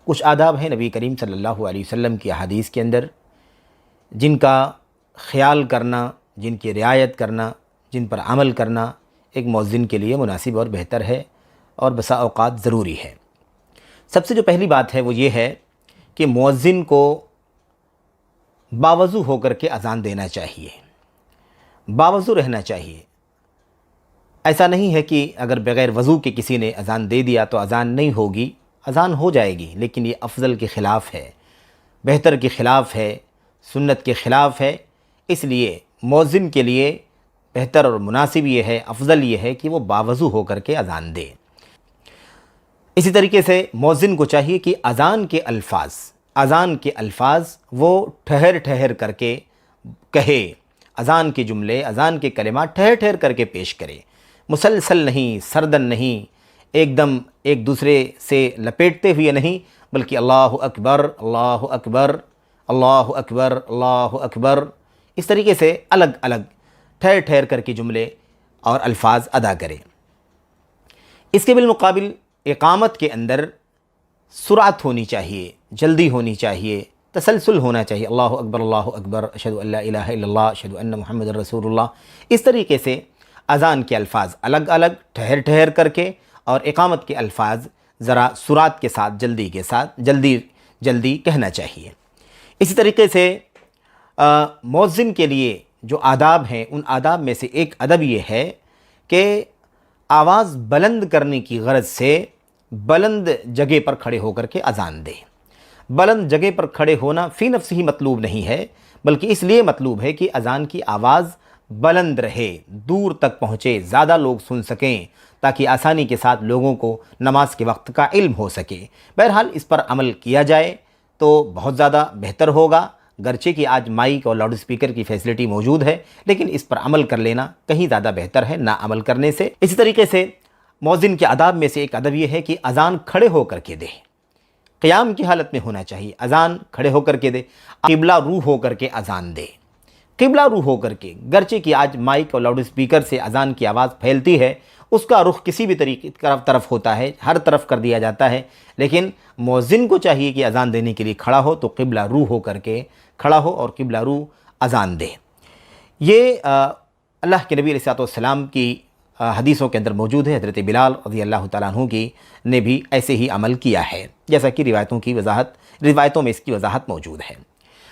کچھ آداب ہیں نبی کریم صلی اللہ علیہ وسلم کی احادیث کے اندر جن کا خیال کرنا، جن کی رعایت کرنا، جن پر عمل کرنا ایک مؤذن کے لیے مناسب اور بہتر ہے اور بسا اوقات ضروری ہے۔ سب سے جو پہلی بات ہے وہ یہ ہے کہ مؤذن کو باوضو ہو کر کے اذان دینا چاہیے، باوضو رہنا چاہیے۔ ایسا نہیں ہے کہ اگر بغیر وضو کے کسی نے اذان دے دیا تو اذان نہیں ہوگی، اذان ہو جائے گی، لیکن یہ افضل کے خلاف ہے، بہتر کے خلاف ہے، سنت کے خلاف ہے۔ اس لیے مؤذن کے لیے بہتر اور مناسب یہ ہے، افضل یہ ہے کہ وہ باوضو ہو کر کے اذان دے۔ اسی طریقے سے مؤذن کو چاہیے کہ اذان کے الفاظ وہ ٹھہر ٹھہر کر کے کہے، اذان کے جملے، اذان کے کلمات ٹھہر ٹھہر کر کے پیش کرے، مسلسل نہیں، سردن نہیں، ایک دم ایک دوسرے سے لپیٹتے ہوئے نہیں، بلکہ اللہ اکبر، اللہ اکبر، اللہ اکبر، اللہ اکبر، اس طریقے سے الگ الگ ٹھہر ٹھہر کر کے جملے اور الفاظ ادا کرے۔ اس کے بالمقابل اقامت کے اندر سرعت ہونی چاہیے، جلدی ہونی چاہیے، تسلسل ہونا چاہیے، اللہ اکبر، اللہ اکبر، اشہد ان لا الہ الا اللہ، اشہد ان محمد رسول اللہ۔ اس طریقے سے اذان کے الفاظ الگ الگ ٹھہر ٹھہر کر کے اور اقامت کے الفاظ ذرا سرعت کے ساتھ، جلدی کے ساتھ، جلدی کہنا چاہیے۔ اسی طریقے سے مؤذن کے لیے جو آداب ہیں، ان آداب میں سے ایک ادب یہ ہے کہ آواز بلند کرنے کی غرض سے بلند جگہ پر کھڑے ہو کر کے اذان دے۔ بلند جگہ پر کھڑے ہونا فی نفس ہی مطلوب نہیں ہے، بلکہ اس لیے مطلوب ہے کہ اذان کی آواز بلند رہے، دور تک پہنچے، زیادہ لوگ سن سکیں، تاکہ آسانی کے ساتھ لوگوں کو نماز کے وقت کا علم ہو سکے۔ بہرحال اس پر عمل کیا جائے تو بہت زیادہ بہتر ہوگا، گرچہ کہ آج مائک اور لاؤڈ اسپیکر کی فیسلٹی موجود ہے، لیکن اس پر عمل کر لینا کہیں زیادہ بہتر ہے نہ عمل کرنے سے۔ اسی طریقے سے مؤذن کے آداب میں سے ایک ادب یہ ہے کہ اذان کھڑے ہو کر کے دے، قیام کی حالت میں ہونا چاہیے، اذان کھڑے ہو کر کے دے، قبلہ رو ہو کر کے اذان دے، قبلہ رو ہو کر کے۔ گرچہ کہ آج مائک اور لاؤڈ اسپیکر سے اذان کی آواز پھیلتی ہے، اس کا رخ کسی بھی طریقے طرف ہوتا ہے، ہر طرف کر دیا جاتا ہے، لیکن مؤذن کو چاہیے کہ اذان دینے کے لیے کھڑا ہو تو قبلہ رو ہو کر کے کھڑا ہو اور قبلہ رو اذان دے۔ یہ اللہ کے نبی علیہ الصلوۃ والسلام کی حدیثوں کے اندر موجود ہے۔ حضرت بلال رضی اللہ تعالیٰ عنہ کی نے بھی ایسے ہی عمل کیا ہے، جیسا کہ روایتوں میں اس کی وضاحت موجود ہے۔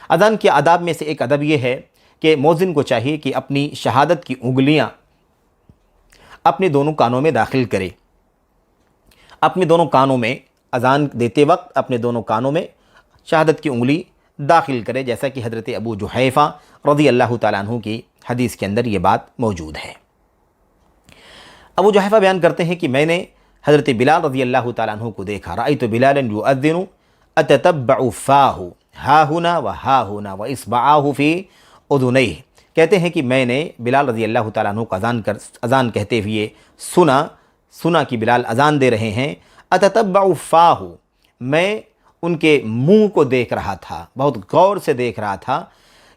اذان کے آداب میں سے ایک ادب یہ ہے کہ مؤذن کو چاہیے کہ اپنی شہادت کی انگلیاں اپنے دونوں کانوں میں داخل کرے، اپنے دونوں کانوں میں اذان دیتے وقت اپنے دونوں کانوں میں شہادت کی انگلی داخل کرے، جیسا کہ حضرت ابو جحیفہ رضی اللہ تعالیٰ عنہ کی حدیث کے اندر یہ بات موجود ہے۔ ابو جحیفہ بیان کرتے ہیں کہ میں نے حضرت بلال رضی اللہ تعالیٰ عنہ کو دیکھا، رأیت بلالا یؤذن اتتبع فاہ ہا ہنا و ہا ہنا و اصبعاہ فی اذنیہ۔ کہتے ہیں کہ میں نے بلال رضی اللہ تعالیٰ عنہ کو اذان کہتے ہوئے سنا کہ بلال اذان دے رہے ہیں، اتتبع فاہ، میں ان کے منہ کو دیکھ رہا تھا، بہت غور سے دیکھ رہا تھا،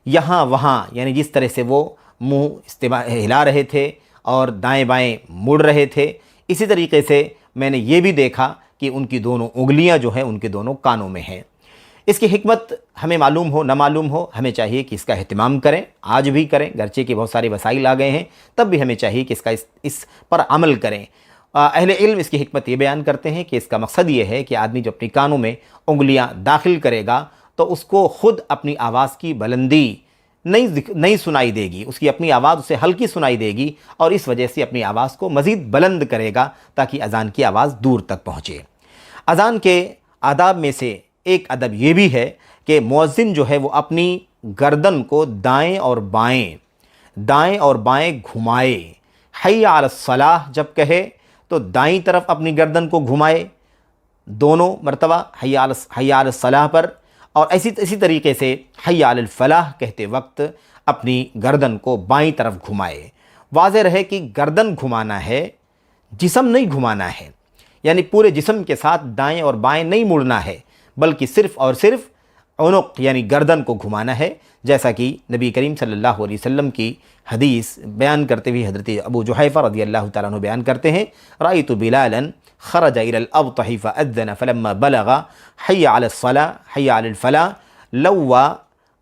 یہاں وہاں، یعنی جس طرح سے وہ منہ ہلا رہے تھے اور دائیں بائیں مڑ رہے تھے، اسی طریقے سے میں نے یہ بھی دیکھا کہ ان کی دونوں انگلیاں جو ہیں ان کے دونوں کانوں میں ہیں۔ اس کی حکمت ہمیں معلوم ہو نہ معلوم ہو، ہمیں چاہیے کہ اس کا اہتمام کریں، آج بھی کریں، گرچہ کہ بہت سارے وسائل آ گئے ہیں، تب بھی ہمیں چاہیے کہ اس پر عمل کریں۔ اہل علم اس کی حکمت یہ بیان کرتے ہیں کہ اس کا مقصد یہ ہے کہ آدمی جو اپنی کانوں میں انگلیاں داخل کرے گا تو اس کو خود اپنی آواز کی بلندی نہیں سنائی دے گی، اس کی اپنی آواز اسے ہلکی سنائی دے گی، اور اس وجہ سے اپنی آواز کو مزید بلند کرے گا تاکہ اذان کی آواز دور تک پہنچے۔ اذان کے آداب میں سے ایک ادب یہ بھی ہے کہ مؤذن جو ہے وہ اپنی گردن کو دائیں اور بائیں گھمائے، حی علی الصلاۃ جب کہے تو دائیں طرف اپنی گردن کو گھمائے دونوں مرتبہ حی علی الصلاۃ پر، اور اسی طریقے سے حی علی الفلاح کہتے وقت اپنی گردن کو بائیں طرف گھمائے۔ واضح رہے کہ گردن گھمانا ہے، جسم نہیں گھمانا ہے، یعنی پورے جسم کے ساتھ دائیں اور بائیں نہیں مڑنا ہے، بلکہ صرف اور صرف عنق یعنی گردن کو گھمانا ہے، جیسا کہ نبی کریم صلی اللہ علیہ وسلم کی حدیث بیان کرتے ہوئے حضرت ابو جحیفہ رضی اللہ تعالیٰ عنہ بیان کرتے ہیں، رأیت بلالا خرج الى الابطح فاذن فلما بلغ حی علی الصلاة حی علی الفلاح لوى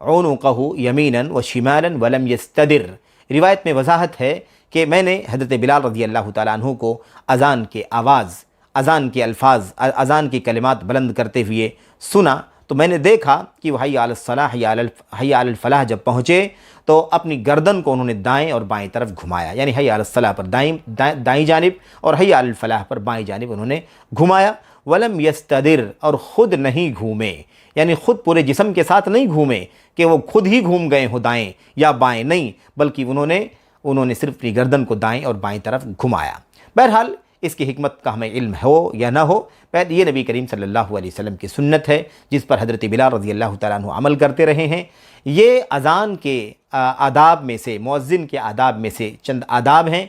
عنقه یمینا وشمالا ولم یستدر۔ روایت میں وضاحت ہے کہ میں نے حضرت بلال رضی اللہ تعالیٰ عنہ کو اذان کے آواز، اذان کے الفاظ، اذان کی کلمات بلند کرتے ہوئے سنا، تو میں نے دیکھا کہ وہ حی علی الصلاح حی علی الفلاح جب پہنچے تو اپنی گردن کو انہوں نے دائیں اور بائیں طرف گھمایا، یعنی حی علی الصلاح پر دائیں جانب اور حی علی الفلاح پر بائیں جانب انہوں نے گھمایا۔ ولم یستدر، اور خود نہیں گھومے، یعنی خود پورے جسم کے ساتھ نہیں گھومے کہ وہ خود ہی گھوم گئے ہوں دائیں یا بائیں، نہیں، بلکہ انہوں نے صرف اپنی گردن کو دائیں اور بائیں طرف گھمایا۔ بہرحال اس کی حکمت کا ہمیں علم ہو یا نہ ہو، یہ نبی کریم صلی اللہ علیہ وسلم کی سنت ہے جس پر حضرت بلال رضی اللہ تعالیٰ عنہ عمل کرتے رہے ہیں۔ یہ اذان کے آداب میں سے، مؤذن کے آداب میں سے چند آداب ہیں